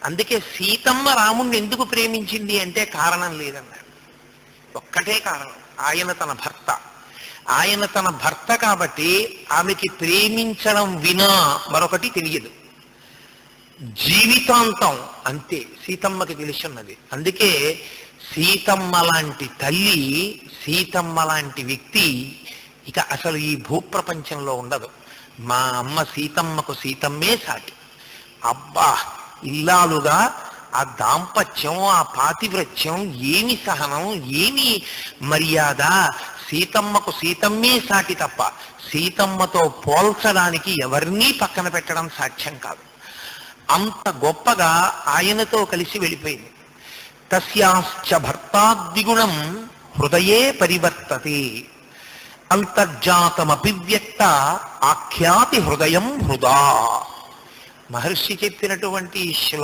అందుకే సీతమ్మ రాముణ్ణి ఎందుకు ప్రేమించింది అంటే కారణం లేదన్నాడు. ఒక్కటే కారణం, ఆయన తన భర్త. ఆయన తన భర్త కాబట్టి ఆమెకి ప్రేమించడం వినా మరొకటి తెలియదు. జీవితాంతం అంతే సీతమ్మకి తెలుసున్నది. అందుకే సీతమ్మ లాంటి తల్లి, సీతమ్మ లాంటి వ్యక్తి ఇక అసలు ఈ భూప్రపంచంలో ఉండదు. మా అమ్మ సీతమ్మకు సీతమ్మే సాటి. అబ్బా, ఇల్లాలుగా ఆ దాంపత్యం, ఆ పాతివ్రత్యం, ఏమి సహనం, ఏమి మర్యాద. సీతమ్మకు సీతమ్మే సాటి తప్ప సీతమ్మతో పోల్చడానికి ఎవరినీ పక్కన పెట్టడం సాధ్యం కాదు. అంత గొప్పగా ఆయనతో కలిసి వెళ్ళిపోయింది. తస్యాశ్చ భర్తాద్విగుణం హృదయే పరివర్తతే అంతర్జాతమభివ్యక్త ఆఖ్యాతి హృదయం హృదా. మహర్షి చెప్పినటువంటి శ్లోకం